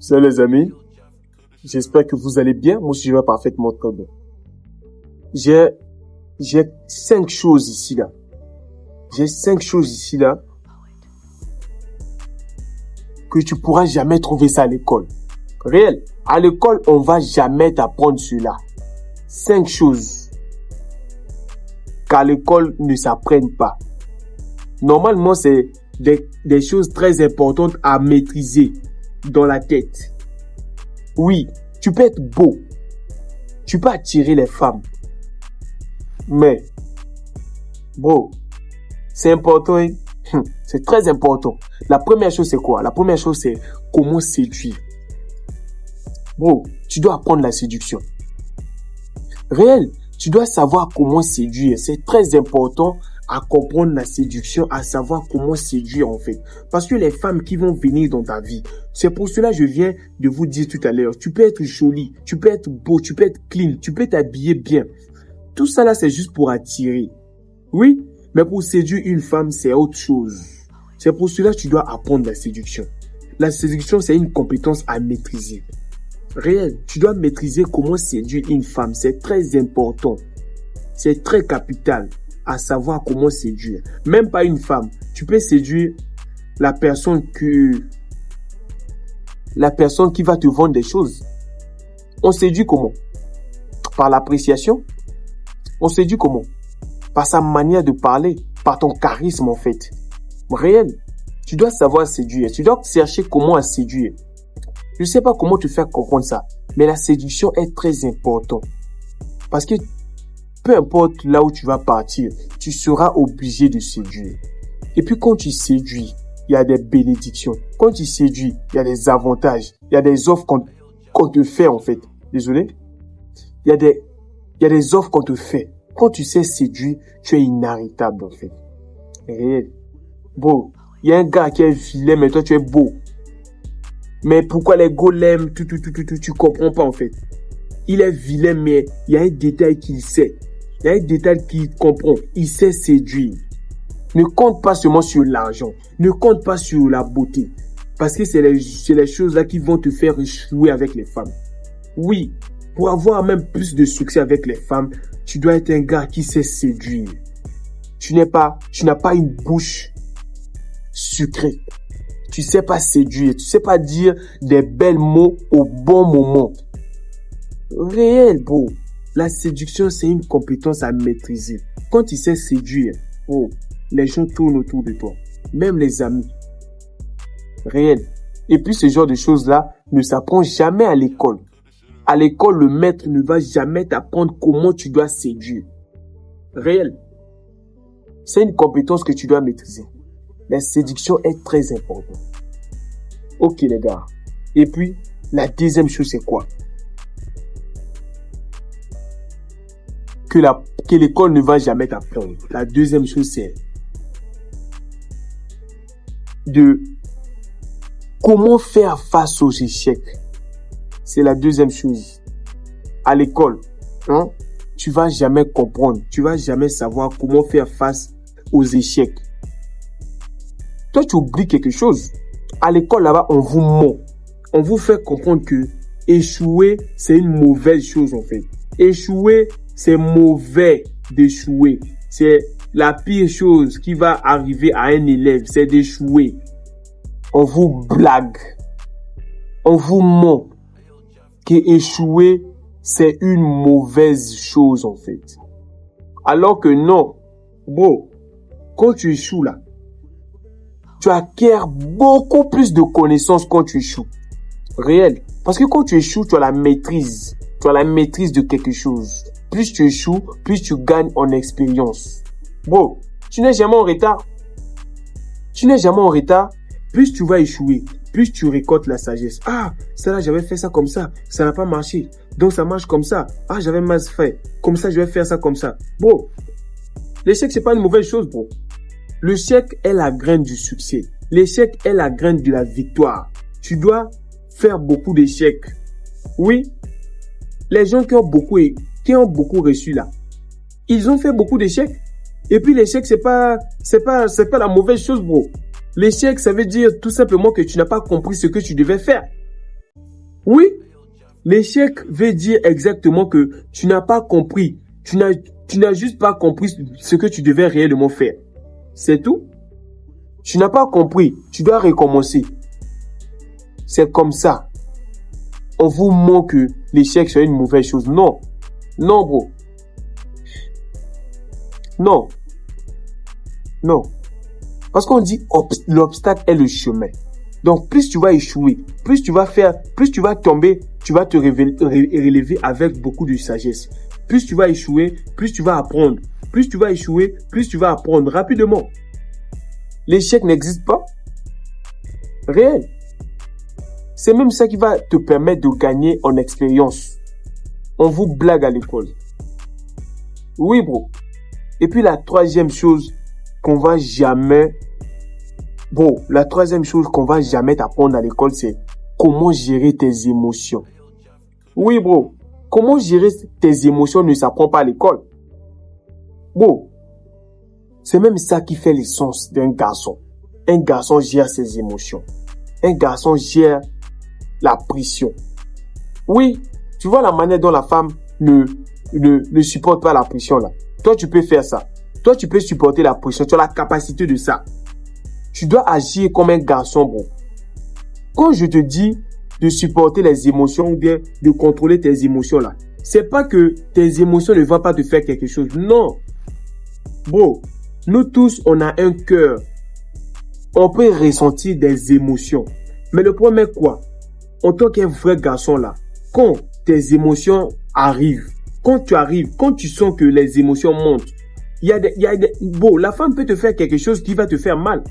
Salut les amis, j'espère que vous allez bien. Moi aussi je vais parfaitement très bien. J'ai 5 choses ici là. J'ai 5 choses ici là que tu pourras jamais trouver ça à l'école. Réel, à l'école on va jamais t'apprendre cela. 5 choses qu'à l'école ne s'apprennent pas. Normalement c'est des choses très importantes à maîtriser dans la tête. Oui, tu peux être beau. Tu peux attirer les femmes. Mais, bro, c'est important, hein? C'est très important. La première chose, c'est quoi? La première chose, c'est comment séduire. Bro, tu dois apprendre la séduction. Réel, tu dois savoir comment séduire. C'est très important à comprendre la séduction, à savoir comment séduire en fait. Parce que les femmes qui vont venir dans ta vie, c'est pour cela que je viens de vous dire tout à l'heure, tu peux être joli, tu peux être beau, tu peux être clean, tu peux t'habiller bien. Tout ça là, c'est juste pour attirer. Oui, mais pour séduire une femme, c'est autre chose. C'est pour cela que tu dois apprendre la séduction. La séduction, c'est une compétence à maîtriser. Réel, tu dois maîtriser comment séduire une femme. C'est très important. C'est très capital à savoir comment séduire. Même pas une femme. Tu peux séduire la personne qui va te vendre des choses. On séduit comment? Par l'appréciation. On séduit comment? Par sa manière de parler, par ton charisme en fait. Réel, tu dois savoir séduire. Tu dois chercher comment séduire. Je ne sais pas comment te faire comprendre ça, mais la séduction est très importante. Parce que peu importe là où tu vas partir, tu seras obligé de séduire. Et puis quand tu séduis, il y a des bénédictions. Quand tu séduis, il y a des avantages. Il y a des offres qu'on te fait en fait. Désolé. Il y a des offres qu'on te fait. Quand tu sais séduire, tu es inarrêtable en fait. Réel. Bon, il y a un gars qui est vilain, mais toi tu es beau. Mais pourquoi les gars l'aiment, tu comprends pas en fait. Il est vilain, mais il y a un détail qu'il sait. Il y a un détail qu'il comprend. Il sait séduire. Ne compte pas seulement sur l'argent. Ne compte pas sur la beauté. Parce que c'est les choses là qui vont te faire échouer avec les femmes. Oui, pour avoir même plus de succès avec les femmes, tu dois être un gars qui sait séduire. Tu n'as pas une bouche sucrée. Tu sais pas séduire. Tu sais pas dire des belles mots au bon moment. Réel, bro. La séduction, c'est une compétence à maîtriser. Quand tu sais séduire, oh, les gens tournent autour de toi. Même les amis. Réel. Et puis, ce genre de choses-là ne s'apprend jamais à l'école. À l'école, le maître ne va jamais t'apprendre comment tu dois séduire. Réel. C'est une compétence que tu dois maîtriser. La séduction est très importante. Ok, les gars. Et puis, la deuxième chose, c'est quoi? Que l'école ne va jamais t'apprendre. La deuxième chose, c'est de comment faire face aux échecs. C'est la deuxième chose. À l'école, hein, tu vas jamais comprendre. Tu vas jamais savoir comment faire face aux échecs. Toi, tu oublies quelque chose. À l'école, là-bas, on vous ment. On vous fait comprendre que échouer, c'est une mauvaise chose, en fait. Échouer, c'est mauvais d'échouer. C'est la pire chose qui va arriver à un élève, c'est d'échouer. On vous blague. On vous ment que échouer, c'est une mauvaise chose, en fait. Alors que non. Bon, quand tu échoues là, tu acquiers beaucoup plus de connaissances quand tu échoues. Réel. Parce que quand tu échoues, tu as la maîtrise. Tu as la maîtrise de quelque chose. Plus tu échoues, plus tu gagnes en expérience. Bon, tu n'es jamais en retard. Tu n'es jamais en retard. Plus tu vas échouer, plus tu récoltes la sagesse. Ah, ça là, j'avais fait ça comme ça. Ça n'a pas marché. Donc ça marche comme ça. Ah, j'avais mal fait. Comme ça, je vais faire ça comme ça. Bon, l'échec, c'est pas une mauvaise chose, bro. L'échec est la graine du succès. L'échec est la graine de la victoire. Tu dois faire beaucoup d'échecs. Oui, les gens qui ont beaucoup reçu là, ils ont fait beaucoup d'échecs. Et puis l'échec, c'est pas la mauvaise chose, bro. L'échec, ça veut dire tout simplement que tu n'as pas compris ce que tu devais faire. Oui, l'échec veut dire exactement que tu n'as pas compris. Tu n'as juste pas compris ce que tu devais réellement faire. C'est tout. Tu n'as pas compris. Tu dois recommencer. C'est comme ça. On vous montre que l'échec c'est une mauvaise chose. Non. Non, bro. Non. Non. Parce qu'on dit l'obstacle est le chemin. Donc, plus tu vas échouer, plus tu vas tomber, tu vas te relever avec beaucoup de sagesse. Plus tu vas échouer, plus tu vas apprendre. Plus tu vas échouer, plus tu vas apprendre rapidement. L'échec n'existe pas. Réel. C'est même ça qui va te permettre de gagner en expérience. On vous blague à l'école. Oui, bro. Et puis la troisième chose qu'on va jamais... la troisième chose qu'on va jamais t'apprendre à l'école, c'est comment gérer tes émotions. Oui, bro. Comment gérer tes émotions ne s'apprend pas à l'école. Bon, c'est même ça qui fait l'essence d'un garçon. Un garçon gère ses émotions. Un garçon gère la pression. Oui, tu vois la manière dont la femme ne supporte pas la pression là. Toi, tu peux faire ça. Toi, tu peux supporter la pression. Tu as la capacité de ça. Tu dois agir comme un garçon, bro. Quand je te dis de supporter les émotions ou bien de contrôler tes émotions là, c'est pas que tes émotions ne vont pas te faire quelque chose. Non. Bro, nous tous, on a un cœur. On peut ressentir des émotions. Mais le problème est quoi? En tant qu'un vrai garçon là, quand tes émotions arrivent, quand tu sens que les émotions montent, la femme peut te faire quelque chose qui va te faire mal.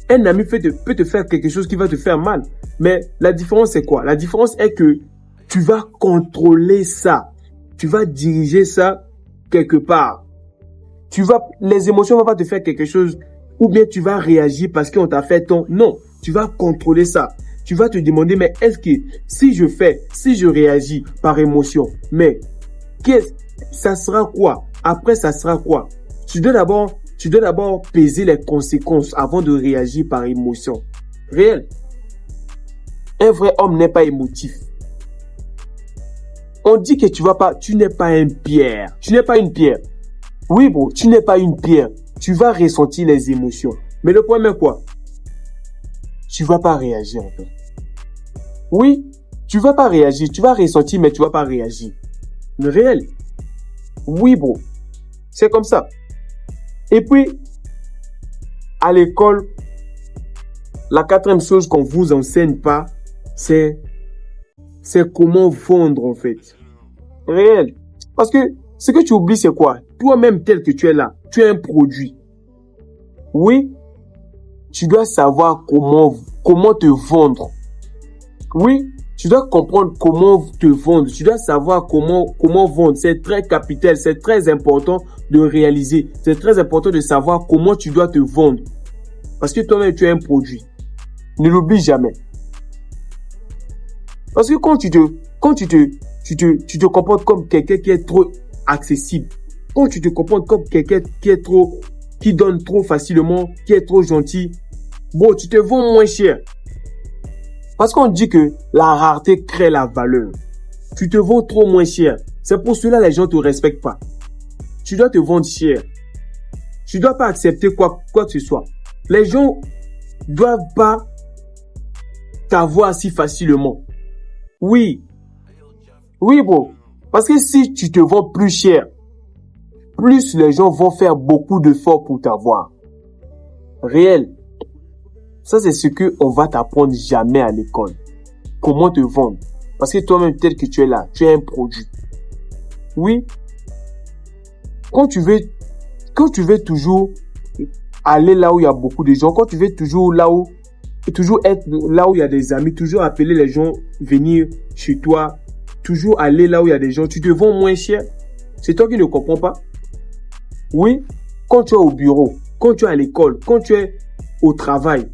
Un ami peut te faire quelque chose qui va te faire mal. Mais la différence c'est quoi? La différence est que tu vas contrôler ça. Tu vas diriger ça quelque part. Les émotions vont pas te faire quelque chose ou bien tu vas réagir parce qu'on t'a fait ton... Non, tu vas contrôler ça. Tu vas te demander, mais est-ce que si je réagis par émotion, mais ça sera quoi? Après, ça sera quoi? Tu dois d'abord peser les conséquences avant de réagir par émotion. Réel. Un vrai homme n'est pas émotif. On dit que tu n'es pas une pierre. Tu n'es pas une pierre. Oui, bro, tu n'es pas une pierre. Tu vas ressentir les émotions. Mais le problème est quoi? Tu vas pas réagir en fait. Oui, tu vas pas réagir. Tu vas ressentir, mais tu vas pas réagir. Le réel. Oui, bro. C'est comme ça. Et puis, à l'école, la quatrième chose qu'on vous enseigne pas, c'est comment vendre en fait. Réel. Parce que ce que tu oublies, c'est quoi? Toi-même tel que tu es là, tu es un produit. Oui, tu dois savoir comment te vendre. Oui, tu dois comprendre comment te vendre. Tu dois savoir comment vendre. C'est très capital, c'est très important de réaliser. C'est très important de savoir comment tu dois te vendre. Parce que toi-même, tu es un produit. Ne l'oublie jamais. Parce que quand tu te comportes comme quelqu'un qui est trop accessible, quand tu te comportes comme quelqu'un qui donne trop facilement, qui est trop gentil, bon, tu te vends moins cher. Parce qu'on dit que la rareté crée la valeur. Tu te vends trop moins cher. C'est pour cela que les gens te respectent pas. Tu dois te vendre cher. Tu dois pas accepter quoi que ce soit. Les gens doivent pas t'avoir si facilement. Oui. Oui, bro. Parce que si tu te vends plus cher, plus les gens vont faire beaucoup d'efforts pour t'avoir. Réel. Ça, c'est ce qu'on va t'apprendre jamais à l'école. Comment te vendre. Parce que toi-même, tel que tu es là, tu es un produit. Oui. Quand tu veux toujours aller là où il y a beaucoup de gens, quand tu veux toujours être là où il y a des amis, toujours appeler les gens venir chez toi, toujours aller là où il y a des gens, tu te vends moins cher. C'est toi qui ne comprends pas. Oui, quand tu es au bureau, quand tu es à l'école, quand tu es au travail,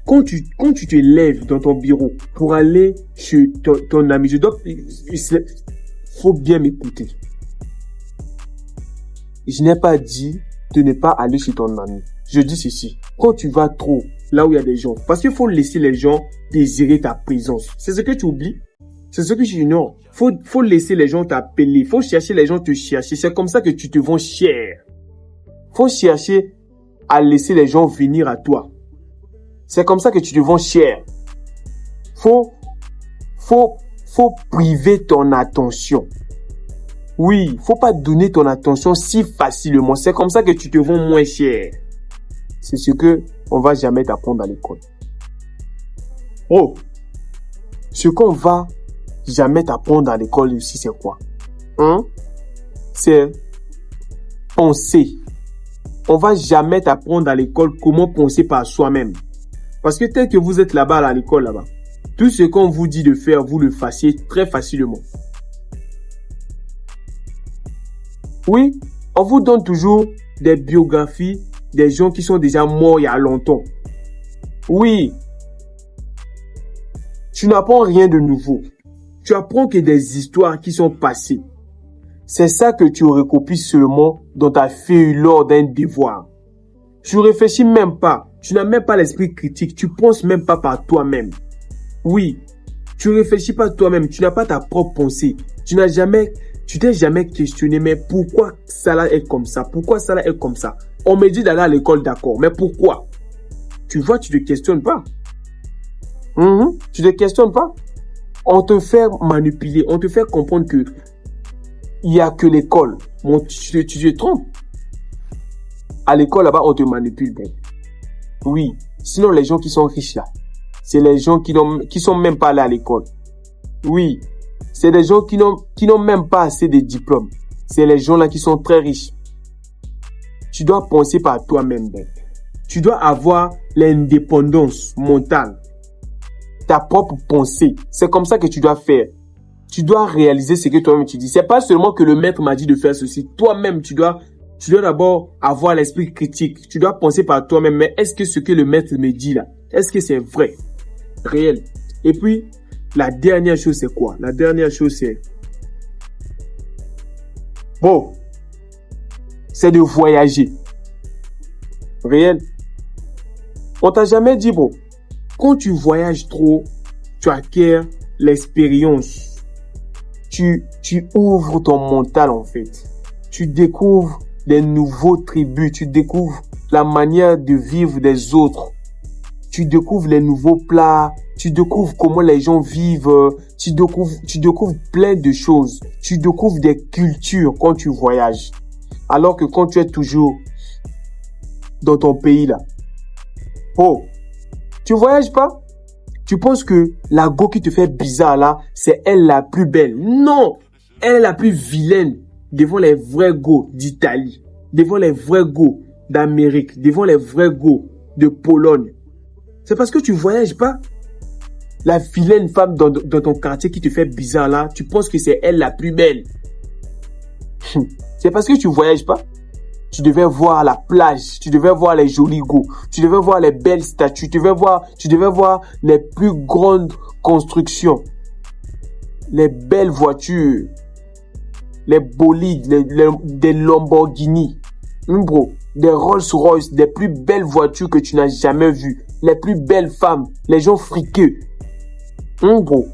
quand tu te lèves dans ton bureau pour aller chez ton ami, faut bien m'écouter. Je n'ai pas dit de ne pas aller chez ton ami. Je dis ceci. Quand tu vas trop là où il y a des gens, parce qu'il faut laisser les gens désirer ta présence. C'est ce que tu oublies. C'est ce que je dis, non. Faut laisser les gens t'appeler. Faut chercher les gens te chercher. C'est comme ça que tu te vends cher. Faut chercher à laisser les gens venir à toi. C'est comme ça que tu te vends cher. Faut priver ton attention. Oui, faut pas donner ton attention si facilement. C'est comme ça que tu te vends moins cher. C'est ce que on va jamais t'apprendre à l'école. Oh, ce qu'on va jamais t'apprendre à l'école aussi, c'est quoi? C'est penser. On va jamais t'apprendre à l'école comment penser par soi-même. Parce que tel que vous êtes là-bas à l'école, là-bas, tout ce qu'on vous dit de faire, vous le fassiez très facilement. Oui, on vous donne toujours des biographies des gens qui sont déjà morts il y a longtemps. Oui, tu n'apprends rien de nouveau. Tu apprends que des histoires qui sont passées. C'est ça que tu recopies seulement dans ta feuille lors d'un devoir. Tu réfléchis même pas. Tu n'as même pas l'esprit critique. Tu penses même pas par toi-même. Oui, tu réfléchis pas toi-même. Tu n'as pas ta propre pensée. Tu t'es jamais questionné, mais pourquoi ça là est comme ça? Pourquoi ça là est comme ça? On me dit d'aller à l'école, d'accord, mais pourquoi? Tu vois, tu te questionnes pas. Tu te questionnes pas. On te fait manipuler, on te fait comprendre que il y a que l'école. Bon, tu te trompes. À l'école, là-bas, on te manipule. Ben. Oui. Sinon, les gens qui sont riches, là, c'est les gens qui sont même pas allés à l'école. Oui. C'est des gens qui n'ont même pas assez de diplômes. C'est les gens là qui sont très riches. Tu dois penser par toi-même. Ben. Tu dois avoir l'indépendance mentale. Ta propre pensée. C'est comme ça que tu dois faire. Tu dois réaliser ce que toi-même tu dis. C'est pas seulement que le maître m'a dit de faire ceci. Toi-même, tu dois d'abord avoir l'esprit critique. Tu dois penser par toi-même. Mais est-ce que ce que le maître me dit là, est-ce que c'est vrai? Réel. Et puis, la dernière chose, c'est quoi? La dernière chose, c'est... Bon. C'est de voyager. Réel. On t'a jamais dit, bon, quand tu voyages trop, tu acquiers l'expérience. Tu ouvres ton mental, en fait. Tu découvres des nouveaux tribus. Tu découvres la manière de vivre des autres. Tu découvres les nouveaux plats. Tu découvres comment les gens vivent. Tu découvres plein de choses. Tu découvres des cultures quand tu voyages. Alors que quand tu es toujours dans ton pays, là. Oh, tu voyages pas? Tu penses que la go qui te fait bizarre là, c'est elle la plus belle. Non! Elle est la plus vilaine devant les vrais go d'Italie, devant les vrais go d'Amérique, devant les vrais go de Pologne. C'est parce que tu voyages pas. La vilaine femme dans ton quartier qui te fait bizarre là, tu penses que c'est elle la plus belle. C'est parce que tu voyages pas. Tu devais voir la plage, tu devais voir les jolis go, tu devais voir les belles statues, tu devais voir les plus grandes constructions, les belles voitures, les bolides, des Lamborghini, bro, des Rolls-Royce, des plus belles voitures que tu n'as jamais vues, les plus belles femmes, les gens friqueux. Bro,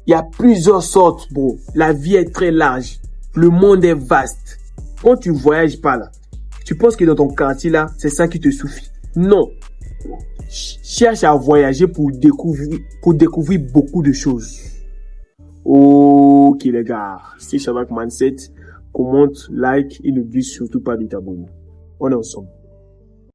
il y a plusieurs sortes, bro. La vie est très large, le monde est vaste. Quand tu voyages pas là, tu penses que dans ton quartier là, c'est ça qui te suffit. Non. Cherche à voyager pour découvrir beaucoup de choses. Ok les gars, c'est Shabak Mindset. Commente, like et n'oublie surtout pas de t'abonner. On est ensemble.